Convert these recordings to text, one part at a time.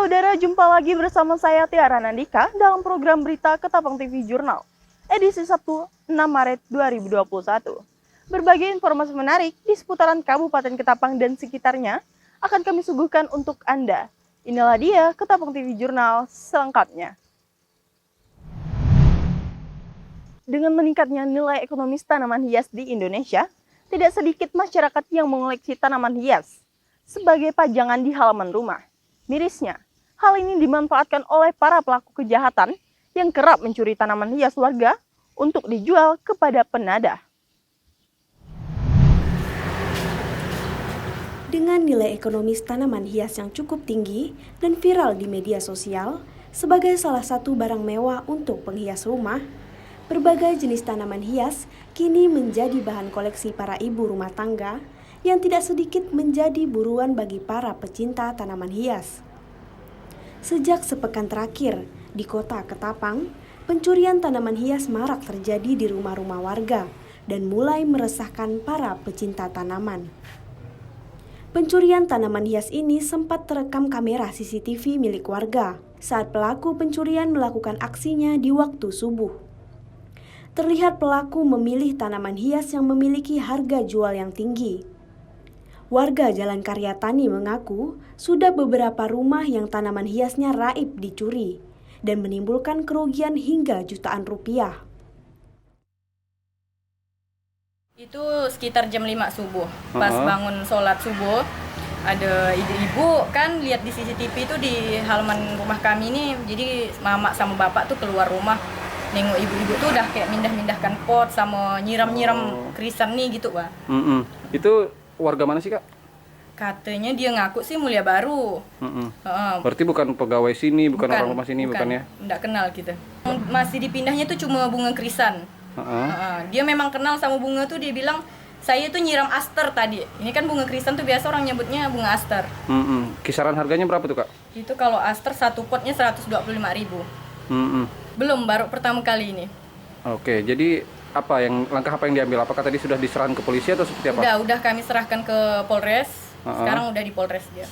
saudara, jumpa lagi bersama saya Tiara Nandika dalam program berita Ketapang TV Jurnal, edisi Sabtu 6 Maret 2021. Berbagai informasi menarik di seputaran Kabupaten Ketapang dan sekitarnya akan kami suguhkan untuk Anda. Inilah dia Ketapang TV Jurnal selengkapnya. Dengan meningkatnya nilai ekonomis tanaman hias di Indonesia, tidak sedikit masyarakat yang mengoleksi tanaman hias sebagai pajangan di halaman rumah. Mirisnya, hal ini dimanfaatkan oleh para pelaku kejahatan yang kerap mencuri tanaman hias warga untuk dijual kepada penadah. Dengan nilai ekonomis tanaman hias yang cukup tinggi dan viral di media sosial sebagai salah satu barang mewah untuk penghias rumah, berbagai jenis tanaman hias kini menjadi bahan koleksi para ibu rumah tangga yang tidak sedikit menjadi buruan bagi para pecinta tanaman hias. Sejak sepekan terakhir di kota Ketapang, pencurian tanaman hias marak terjadi di rumah-rumah warga dan mulai meresahkan para pecinta tanaman. Pencurian tanaman hias ini sempat terekam kamera CCTV milik warga saat pelaku pencurian melakukan aksinya di waktu subuh. Terlihat pelaku memilih tanaman hias yang memiliki harga jual yang tinggi. Warga Jalan Karya Tani mengaku sudah beberapa rumah yang tanaman hiasnya raib dicuri dan menimbulkan kerugian hingga jutaan rupiah. Itu sekitar jam 5 subuh, pas bangun sholat subuh, ada ibu-ibu kan lihat di CCTV itu di halaman rumah kami ini, jadi mama sama bapak tuh keluar rumah, nengok ibu-ibu tuh udah kayak mindah-mindahkan pot sama nyiram-nyiram krisan nih gitu, Pak. Itu warga mana sih, Kak? Katanya dia ngaku sih Mulia Baru. Berarti bukan pegawai sini, bukan orang rumah sini, bukan ya? Nggak kenal kita. Masih dipindahnya tuh cuma bunga krisan. Dia memang kenal sama bunga tuh, dia bilang, saya tuh nyiram aster tadi. Ini kan bunga krisan tuh biasa orang nyebutnya bunga aster. Kisaran harganya berapa tuh, Kak? Itu kalau aster satu potnya 125.000. Belum, baru pertama kali ini. Oke, jadi langkah apa yang diambil? Apakah tadi sudah diserahkan ke polisi atau seperti apa? Udah kami serahkan ke Polres. Sekarang udah di Polres dia.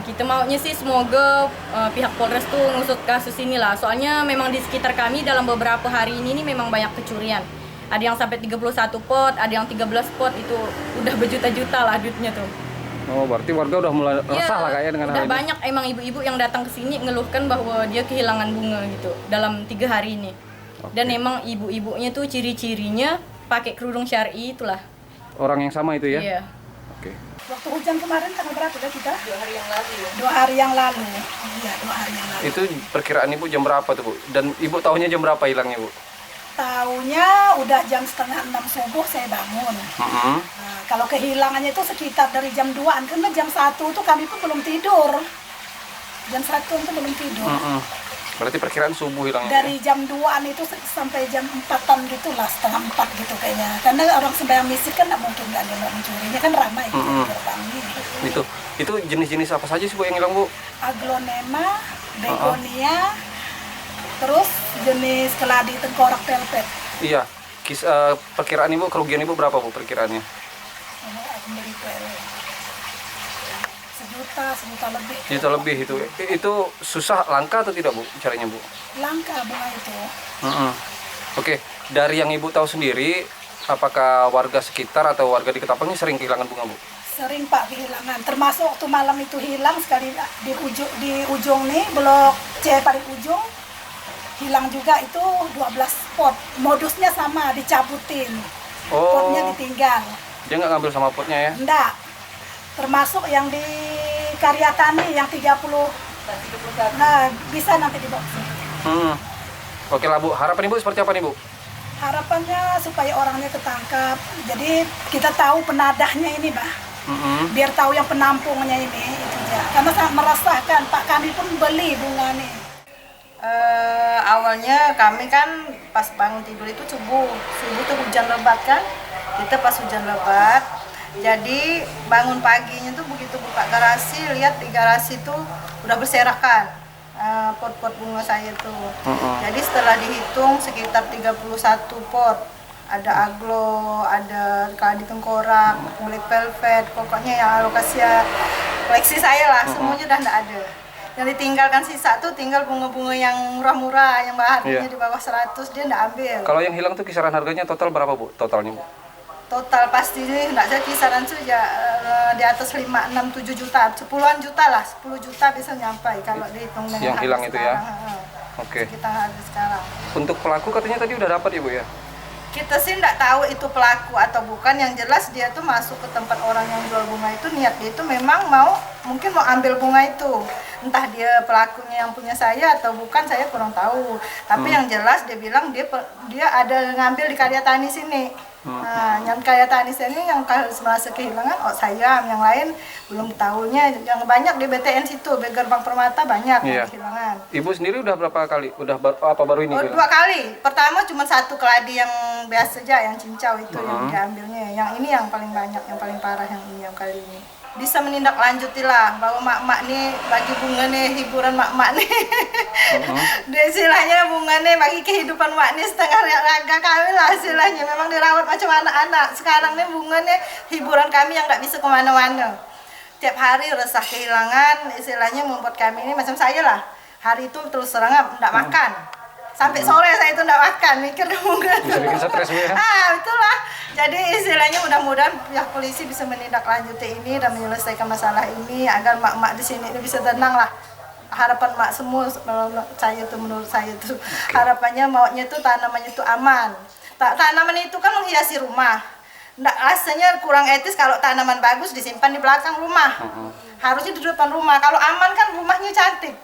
Kita maunya sih semoga pihak Polres tuh ngusut kasus ini lah. Soalnya memang di sekitar kami dalam beberapa hari ini memang banyak kecurian. Ada yang sampai 31 pot, ada yang 13 pot, itu udah berjuta-juta lah duitnya tuh. Oh, berarti warga udah mulai resah lah kayaknya dengan hal ini. Udah banyak emang ibu-ibu yang datang ke sini ngeluhkan bahwa dia kehilangan bunga gitu dalam 3 hari ini. Dan emang ibu-ibunya tuh ciri-cirinya pakai kerudung syar'i itulah. Orang yang sama itu ya? Iya. Oke. Waktu hujan kemarin tanggal berapa kita? 2 hari yang lalu. 2 hari yang lalu. Iya, 2 hari yang lalu. Itu perkiraan Ibu jam berapa tuh, Bu? Dan Ibu tahunya jam berapa hilangnya, Bu? Tahunya udah jam 5:30 subuh saya bangun. Nah, kalau kehilangannya itu sekitar dari jam 2-an, karena jam 1 tuh kami pun belum tidur. Jam 1 itu belum tidur. Berarti perkiraan subuh hilangnya. Dari jam 2-an itu sampai jam 4-an gitu lah, 3:30 gitu kayaknya. Karena orang sembahyang misik kan nggak mungkin nggak ada orang mencurinya, kan ramai gitu gerbangnya. Itu jenis-jenis apa saja sih, Bu, yang hilang, Bu? Aglonema, begonia, terus jenis keladi tengkorak velvet. Iya. Perkiraan Ibu, kerugian Ibu berapa, Bu, perkiraannya? Aku beli sejuta lebih. Sejuta lebih itu. Itu susah, langka atau tidak, Bu, caranya, Bu? Langka bunga itu. Oke, dari yang Ibu tahu sendiri, apakah warga sekitar atau warga di Ketapang ini sering kehilangan bunga, Bu? Sering, Pak, kehilangan. Termasuk waktu malam itu hilang sekali di ujung nih, blok C paling ujung. Hilang juga itu 12 pot. Modusnya sama, dicabutin. Potnya ditinggal. Dia nggak ngambil sama potnya ya? Enggak. Termasuk yang di Karya Tani yang 30. Nah, bisa nanti dibawa. Oke lah, Bu. Harapan Ibu seperti apa nih, Bu? Harapannya supaya orangnya ketangkap. Jadi kita tahu penadahnya ini, Mbak. Biar tahu yang penampungnya ini, itu aja. Karena sangat meresahkan, Pak. Kami pun beli bunga nih. Awalnya kami kan pas bangun tidur itu subuh tuh hujan lebat kan, kita pas hujan lebat, jadi bangun paginya tuh begitu buka garasi, lihat di garasi tuh udah berserakan pot-pot bunga saya tuh. Jadi setelah dihitung sekitar 31 pot, ada aglo, ada keladi tengkorak, black velvet, pokoknya yang alokasia koleksi saya lah, semuanya udah nggak ada. Yang ditinggalkan sisa tuh tinggal bunga-bunga yang murah-murah, yang harganya Iya. di bawah 100 dia nggak ambil. Kalau yang hilang tuh kisaran harganya total berapa Bu? Totalnya Bu? Total pasti nggak saya kisaran tuh ya di atas 5, 6, 7 juta, 10-an juta lah, 10 juta bisa nyampai kalau dihitung dengan Yang hilang harga itu ya? sekarang. Oke. Kita harga sekarang. Untuk pelaku katanya tadi udah dapat ya Bu ya? Kita sih nggak tahu itu pelaku atau bukan, yang jelas dia tuh masuk ke tempat orang yang jual bunga itu, niat dia itu memang mungkin mau ambil bunga itu. Entah dia pelakunya yang punya saya atau bukan, saya kurang tahu. Tapi yang jelas dia bilang dia ada ngambil di Karya Tani sini. Nah, yang Karya Tani sini yang merasa kehilangan, saya, yang lain belum tahunya. Yang banyak di BTN situ, Gerbang Permata banyak Iya. yang kehilangan. Ibu sendiri udah berapa kali? Udah baru ini? Oh, Bu? 2 kali. Pertama cuma 1 keladi yang biasa aja, yang cincau itu yang diambilnya. Yang ini yang paling banyak, yang paling parah yang ini, yang kali ini. Bisa menindaklanjuti lah bahwa mak-mak nih bagi bunga nih hiburan mak-mak nih. Istilahnya bunga nih bagi kehidupan mak nih setengah raga kami lah istilahnya. Memang dirawat macam anak-anak. Sekarang nih bunga nih hiburan kami yang nggak bisa kemana-mana. Tiap hari resah kehilangan, istilahnya membuat kami ini macam saya lah. Hari itu terus serang nggak makan. Sampai sore saya itu nggak makan, mikir bunga. Bisa bikin stres Bu ya? Itulah. Jadi istilahnya mudah-mudahan pihak polisi bisa menindaklanjuti ini dan menyelesaikan masalah ini agar mak-mak di sini bisa tenang lah. Harapan mak semua, menurut saya tuh harapannya maunya tuh tanamannya itu aman. Tanaman itu kan menghiasi rumah. Nggak, rasanya kurang etis kalau tanaman bagus disimpan di belakang rumah. Harusnya di depan rumah. Kalau aman kan rumahnya cantik.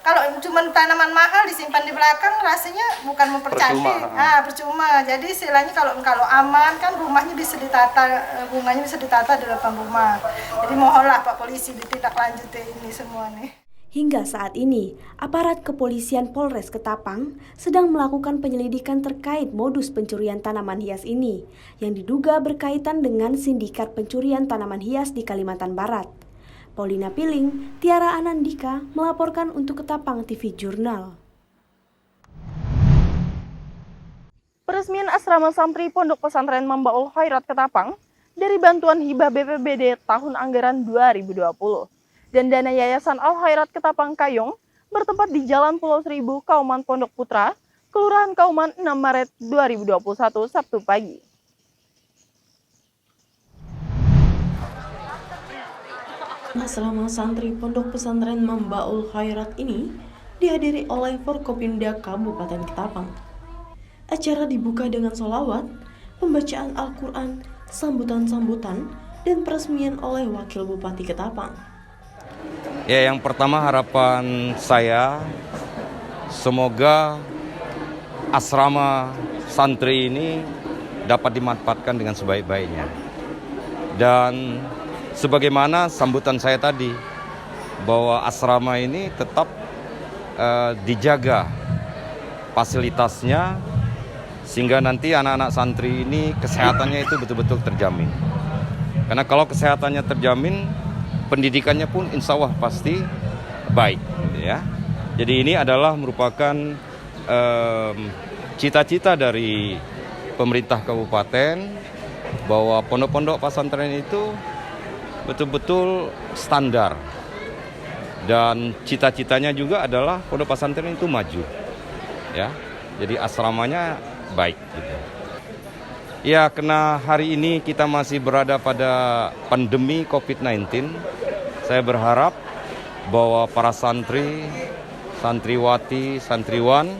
Kalau cuma tanaman mahal disimpan di belakang rasanya bukan mempercantik. Percuma. Jadi istilahnya kalau aman kan rumahnya bisa ditata, bunganya bisa ditata di depan rumah. Jadi mohonlah Pak Polisi ditindaklanjuti ini semua nih. Hingga saat ini, aparat kepolisian Polres Ketapang sedang melakukan penyelidikan terkait modus pencurian tanaman hias ini yang diduga berkaitan dengan sindikat pencurian tanaman hias di Kalimantan Barat. Paulina Piling, Tiara Anandika melaporkan untuk Ketapang TV Jurnal. Peresmian asrama santri Pondok Pesantren Mambaul Khairat Ketapang dari bantuan hibah BPBD tahun anggaran 2020 dan dana Yayasan Al Khairat Ketapang Kayong bertempat di Jalan Pulau Seribu, Kauman Pondok Putra, Kelurahan Kauman 6 Maret 2021 Sabtu pagi. Asrama santri Pondok Pesantren Mambaul Khairat ini dihadiri oleh Forkopimda Kabupaten Ketapang. Acara dibuka dengan sholawat, pembacaan Al-Quran, sambutan-sambutan, dan peresmian oleh Wakil Bupati Ketapang. Ya, yang pertama harapan saya semoga asrama santri ini dapat dimanfaatkan dengan sebaik-baiknya. Dan sebagaimana sambutan saya tadi, bahwa asrama ini tetap dijaga fasilitasnya sehingga nanti anak-anak santri ini kesehatannya itu betul-betul terjamin. Karena kalau kesehatannya terjamin, pendidikannya pun insya Allah pasti baik, ya. Jadi ini adalah merupakan cita-cita dari pemerintah kabupaten bahwa pondok-pondok pesantren itu betul-betul standar, dan cita-citanya juga adalah pondok pesantren itu maju, ya. Jadi asramanya baik gitu. Ya, karena hari ini kita masih berada pada pandemi COVID-19, saya berharap bahwa para santri, santriwati, santriwan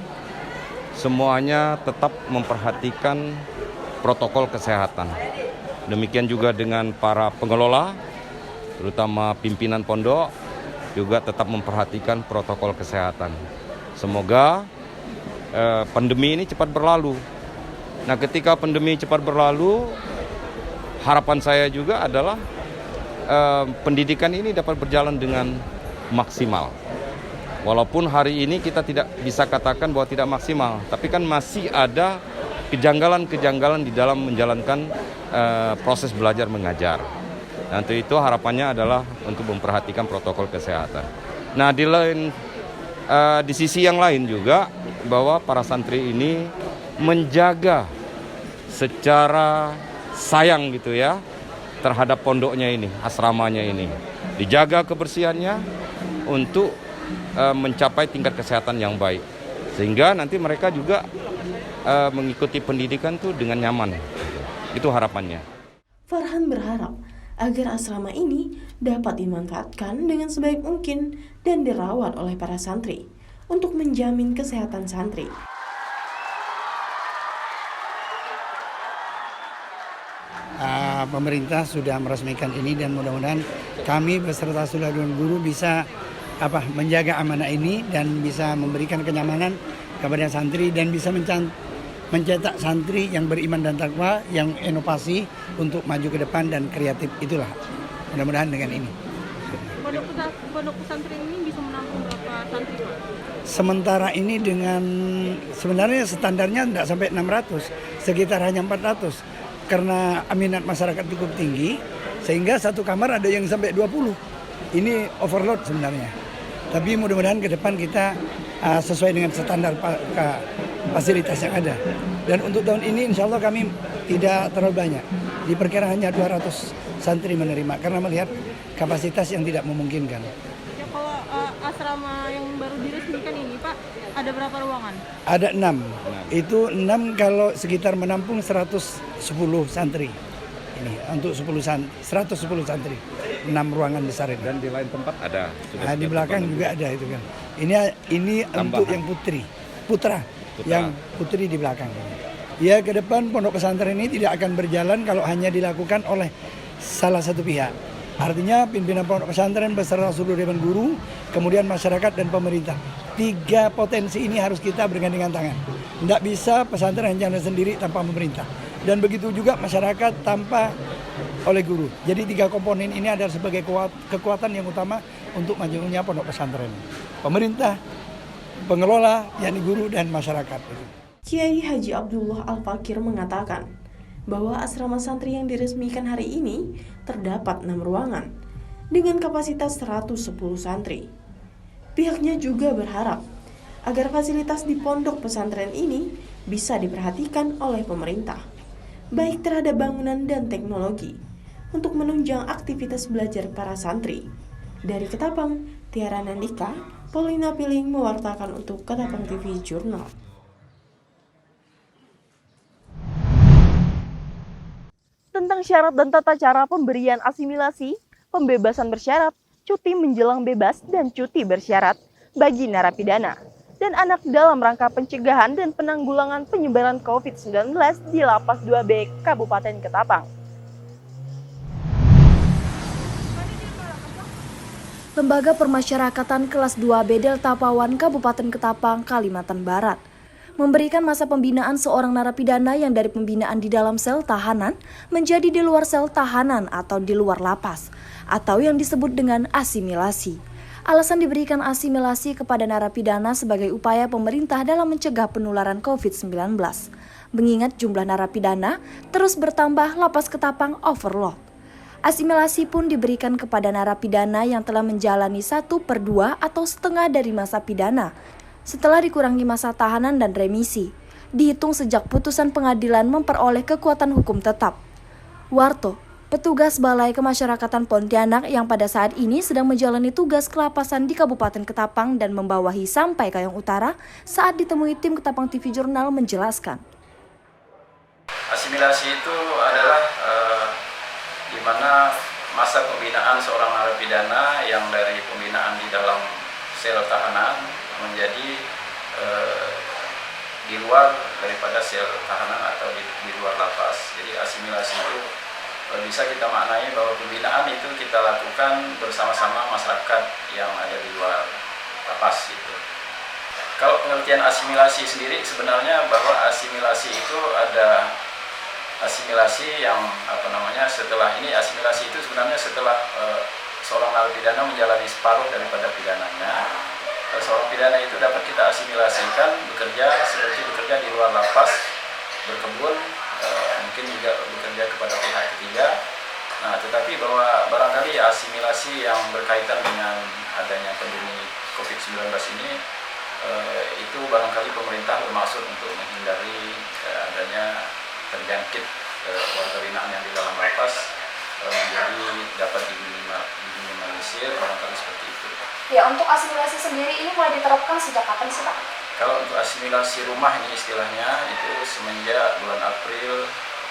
semuanya tetap memperhatikan protokol kesehatan. Demikian juga dengan para pengelola, terutama pimpinan pondok, juga tetap memperhatikan protokol kesehatan. Semoga pandemi ini cepat berlalu. Nah, ketika pandemi cepat berlalu, harapan saya juga adalah pendidikan ini dapat berjalan dengan maksimal. Walaupun hari ini kita tidak bisa katakan bahwa tidak maksimal, tapi kan masih ada kejanggalan-kejanggalan di dalam menjalankan proses belajar mengajar. Nanti itu harapannya adalah untuk memperhatikan protokol kesehatan. Nah, di sisi yang lain juga bahwa para santri ini menjaga secara sayang gitu ya terhadap pondoknya ini, asramanya ini. Dijaga kebersihannya untuk mencapai tingkat kesehatan yang baik. Sehingga nanti mereka juga mengikuti pendidikan tuh dengan nyaman. Itu harapannya. Farhan berharap agar asrama ini dapat dimanfaatkan dengan sebaik mungkin dan dirawat oleh para santri untuk menjamin kesehatan santri. Pemerintah sudah meresmikan ini dan mudah-mudahan kami beserta seluruh guru bisa menjaga amanah ini dan bisa memberikan kenyamanan kepada santri dan bisa mencetak santri yang beriman dan takwa, yang inovasi untuk maju ke depan dan kreatif. Itulah mudah-mudahan dengan ini. Pondok pesantren ini bisa menampung berapa santri, Pak? Sementara ini dengan sebenarnya standarnya tidak sampai 600, sekitar hanya 400. Karena minat masyarakat cukup tinggi, sehingga satu kamar ada yang sampai 20. Ini overload sebenarnya. Tapi mudah-mudahan ke depan kita sesuai dengan standar fasilitas yang ada. Dan untuk tahun ini insya Allah kami tidak terlalu banyak. Diperkirakan hanya 200 santri menerima, karena melihat kapasitas yang tidak memungkinkan. Ya, kalau asrama yang baru diresmikan ini, Pak, ada berapa ruangan? Ada 6. Itu 6 kalau sekitar menampung 110 santri. Ini untuk 110 santri. 6 ruangan besar ini. Dan di lain tempat ada. Di belakang juga ada itu kan. Ini untuk yang putra. Yang putri di belakang. Ya, ke depan pondok pesantren ini tidak akan berjalan kalau hanya dilakukan oleh salah satu pihak. Artinya pimpinan pondok pesantren beserta seluruh dewan guru, kemudian masyarakat dan pemerintah. 3 potensi ini harus kita bergandengan tangan. Tidak bisa pesantren hanya sendiri tanpa pemerintah. Dan begitu juga masyarakat tanpa oleh guru. Jadi 3 komponen ini adalah sebagai kekuatan yang utama untuk majunya pondok pesantren. Pemerintah, pengelola, yakni guru dan masyarakat. Kiai Haji Abdullah Al-Fakir mengatakan bahwa asrama santri yang diresmikan hari ini terdapat 6 ruangan dengan kapasitas 110 santri. Pihaknya juga berharap agar fasilitas di pondok pesantren ini bisa diperhatikan oleh pemerintah, baik terhadap bangunan dan teknologi, untuk menunjang aktivitas belajar para santri. Dari Ketapang, Tiara Nandika, Paulina Piling mewartakan untuk Ketapang TV Jurnal. Tentang syarat dan tata cara pemberian asimilasi, pembebasan bersyarat, cuti menjelang bebas, dan cuti bersyarat bagi narapidana dan anak dalam rangka pencegahan dan penanggulangan penyebaran COVID-19 di Lapas 2B Kabupaten Ketapang. Lembaga Permasyarakatan Kelas 2B Delta Pawan Kabupaten Ketapang, Kalimantan Barat memberikan masa pembinaan seorang narapidana yang dari pembinaan di dalam sel tahanan menjadi di luar sel tahanan atau di luar lapas, atau yang disebut dengan asimilasi. Alasan diberikan asimilasi kepada narapidana sebagai upaya pemerintah dalam mencegah penularan COVID-19. Mengingat jumlah narapidana terus bertambah, Lapas Ketapang overload. Asimilasi pun diberikan kepada narapidana yang telah menjalani 1/2 atau setengah dari masa pidana, setelah dikurangi masa tahanan dan remisi, dihitung sejak putusan pengadilan memperoleh kekuatan hukum tetap. Warto, petugas Balai Kemasyarakatan Pontianak yang pada saat ini sedang menjalani tugas kelapasan di Kabupaten Ketapang dan membawahi sampai Kayong Utara, saat ditemui tim Ketapang TV Jurnal menjelaskan. Asimilasi itu adalah di mana masa pembinaan seorang narapidana yang dari pembinaan di dalam sel tahanan menjadi di luar daripada sel tahanan atau di luar lapas. Jadi asimilasi itu bisa kita maknai bahwa pembinaan itu kita lakukan bersama-sama masyarakat yang ada di luar lapas gitu. Kalau pengertian asimilasi sendiri sebenarnya bahwa asimilasi itu ada asimilasi yang setelah ini asimilasi itu sebenarnya setelah seorang narapidana menjalani separuh daripada pidananya. Seorang pidana itu dapat kita asimilasikan seperti bekerja di luar lapas, berkebun, mungkin juga bekerja kepada pihak ketiga. Nah, tetapi bahwa barangkali asimilasi yang berkaitan dengan adanya pandemi COVID-19 ini, itu barangkali pemerintah bermaksud untuk menghindari adanya terjangkit warga binaan yang di dalam lapas, menjadi dapat diminimalisir. hasil, barangkali seperti itu. Ya, untuk asimilasi sendiri ini mulai diterapkan sejak kapan sih Pak? Kalau untuk asimilasi rumah ini istilahnya itu semenjak bulan April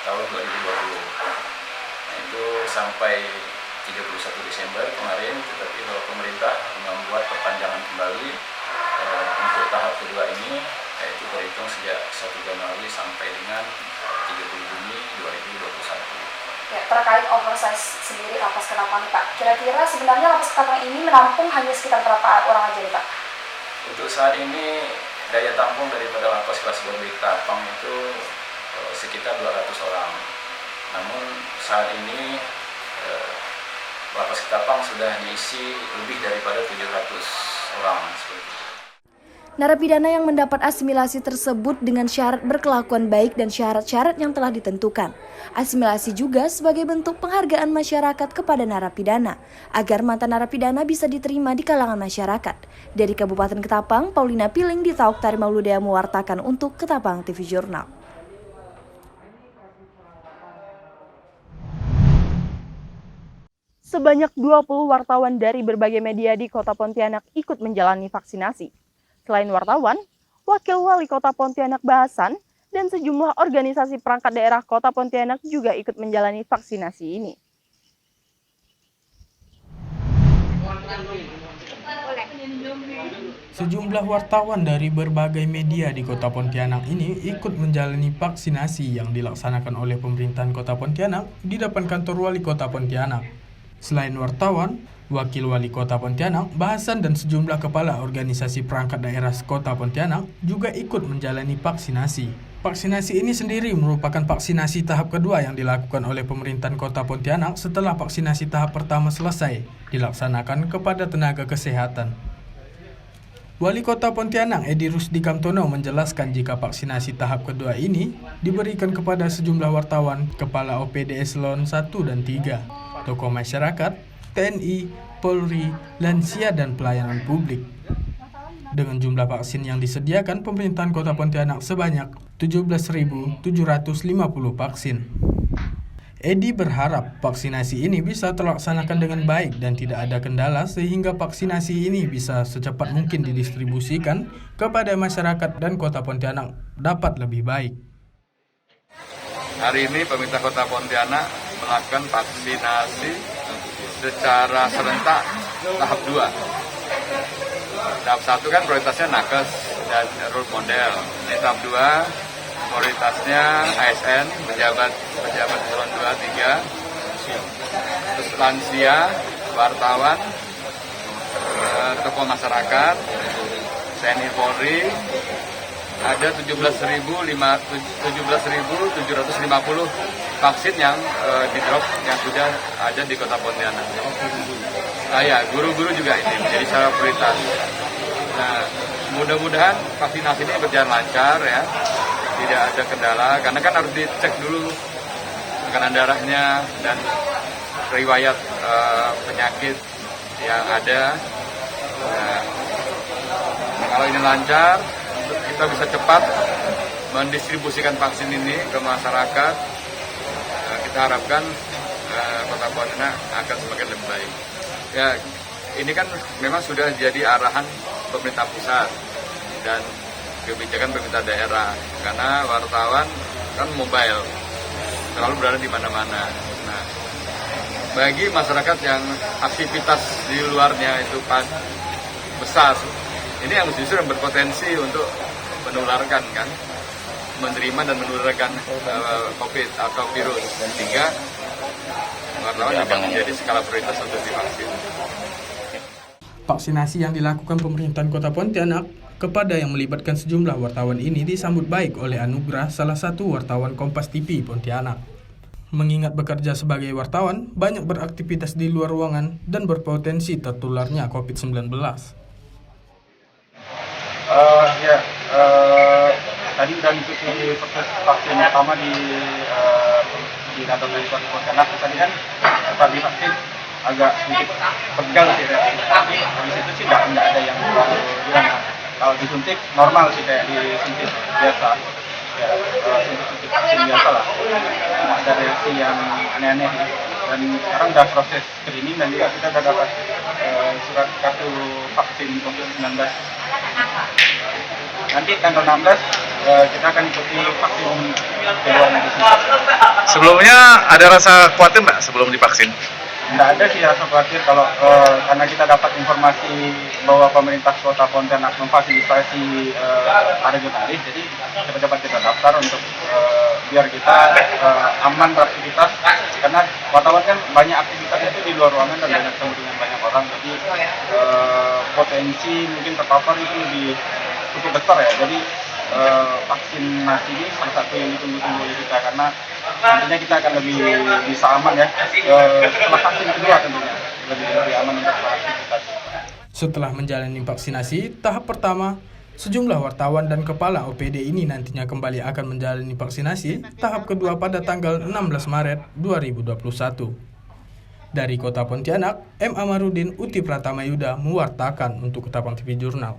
tahun 2020. Nah, itu sampai 31 Desember kemarin, tetapi kalau pemerintah membuat perpanjangan kembali untuk tahap kedua ini, yaitu terhitung sejak 1 Januari sampai dengan 30 Juni 2021. Ya, terkait oversize sendiri lapas Ketapang Pak, kira-kira sebenarnya lapas Ketapang ini menampung hanya sekitar berapa orang aja nih Pak? Untuk saat ini daya tampung daripada lapas kelas 2B Ketapang itu sekitar 200 orang. Namun saat ini lapas Ketapang sudah diisi lebih daripada 700 orang seperti itu. Narapidana yang mendapat asimilasi tersebut dengan syarat berkelakuan baik dan syarat-syarat yang telah ditentukan. Asimilasi juga sebagai bentuk penghargaan masyarakat kepada narapidana, agar mantan narapidana bisa diterima di kalangan masyarakat. Dari Kabupaten Ketapang, Paulina Piling di Tauk Tari Mauludaya mewartakan untuk Ketapang TV Jurnal. Sebanyak 20 wartawan dari berbagai media di Kota Pontianak ikut menjalani vaksinasi. Selain wartawan, Wakil Wali Kota Pontianak Bahasan dan sejumlah organisasi perangkat daerah Kota Pontianak juga ikut menjalani vaksinasi ini. Sejumlah wartawan dari berbagai media di Kota Pontianak ini ikut menjalani vaksinasi yang dilaksanakan oleh pemerintahan Kota Pontianak di depan kantor Wali Kota Pontianak. Selain wartawan, Wakil Wali Kota Pontianak, Bahasan dan sejumlah kepala organisasi perangkat daerah Kota Pontianak juga ikut menjalani vaksinasi. Vaksinasi ini sendiri merupakan vaksinasi tahap kedua yang dilakukan oleh pemerintahan Kota Pontianak setelah vaksinasi tahap pertama selesai, dilaksanakan kepada tenaga kesehatan. Wali Kota Pontianak Edi Rusdi Kamtono menjelaskan jika vaksinasi tahap kedua ini diberikan kepada sejumlah wartawan, kepala OPD Eselon 1 dan 3, tokoh masyarakat, TNI, Polri, lansia, dan pelayanan publik. Dengan jumlah vaksin yang disediakan pemerintahan Kota Pontianak sebanyak 17.750 vaksin. Edi berharap vaksinasi ini bisa terlaksanakan dengan baik dan tidak ada kendala sehingga vaksinasi ini bisa secepat mungkin didistribusikan kepada masyarakat dan Kota Pontianak dapat lebih baik. Hari ini pemerintah Kota Pontianak melakukan vaksinasi secara serentak tahap 2. Tahap 1 kan prioritasnya nakes dan role model. Ini tahap 2 prioritasnya ASN, pejabat eselon 2, 3, terus lansia, wartawan, tokoh masyarakat, TNI Polri, ada 17.750 vaksin yang di-drop yang sudah ada di Kota Pontianak. Ya, guru-guru juga ini menjadi salah prioritas. Nah, mudah-mudahan vaksinasi ini berjalan lancar ya, tidak ada kendala, karena kan harus dicek dulu tekanan darahnya dan riwayat penyakit yang ada. Nah, kalau ini lancar, kita bisa cepat mendistribusikan vaksin ini ke masyarakat. Kita harapkan Kota Pontianak akan semakin lebih baik. Ya, ini kan memang sudah jadi arahan pemerintah pusat dan kebijakan pemerintah daerah, karena wartawan kan mobile, selalu berada di mana-mana. Nah, bagi masyarakat yang aktivitas di luarnya itu besar, ini yang justru yang berpotensi untuk menularkan kan, menerima dan menularkan COVID atau virus, sehingga wartawan akan menjadi skala prioritas untuk divaksin. Vaksinasi yang dilakukan pemerintahan Kota Pontianak kepada yang melibatkan sejumlah wartawan ini disambut baik oleh Anugrah, salah satu wartawan Kompas TV Pontianak. Mengingat bekerja sebagai wartawan, banyak beraktivitas di luar ruangan dan berpotensi tertularnya COVID-19. Tadi udah mengikuti proses vaksin pertama di kantor dari Kota Pontianak. Tadi kan setelah divaksin agak sedikit pegal sih, tapi habis itu sih nggak ada yang terlalu gimana. Kalau disuntik normal sih, kayak disuntik biasa, ya suntik vaksin biasa lah, nggak ada reaksi yang aneh-aneh. dan sekarang udah proses screening dan juga kita udah dapat surat kartu vaksin COVID-19. Nanti tanggal 16 kita akan ikuti vaksin keduanya di sini. Sebelumnya ada rasa khawatir nggak sebelum divaksin? Tidak ada sih rasa khawatir kalau karena kita dapat informasi bahwa pemerintah Kota Pontianak memfasilitasi para jurnalis, jadi cepat-cepat kita daftar untuk biar kita aman beraktivitas, karena wartawan kan banyak aktivitasnya itu di luar ruangan dan banyak ketemu dengan banyak orang, jadi potensi mungkin terpapar itu lebih cukup besar ya. Jadi vaksinasi ini salah satu yang ditunggu-tunggu oleh kita, karena nantinya kita akan lebih bisa aman ya setelah vaksin kedua, tentunya lebih aman untuk beraktivitas. Setelah menjalani vaksinasi tahap pertama, sejumlah wartawan dan kepala OPD ini nantinya kembali akan menjalani vaksinasi tahap kedua pada tanggal 16 Maret 2021. Dari Kota Pontianak, M. Amarudin Uti Pratama Yuda mewartakan untuk Ketapang TV Jurnal.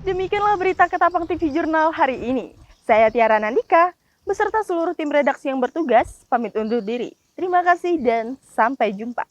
Demikianlah berita Ketapang TV Jurnal hari ini. Saya Tiara Nandika, beserta seluruh tim redaksi yang bertugas, pamit undur diri. Terima kasih dan sampai jumpa.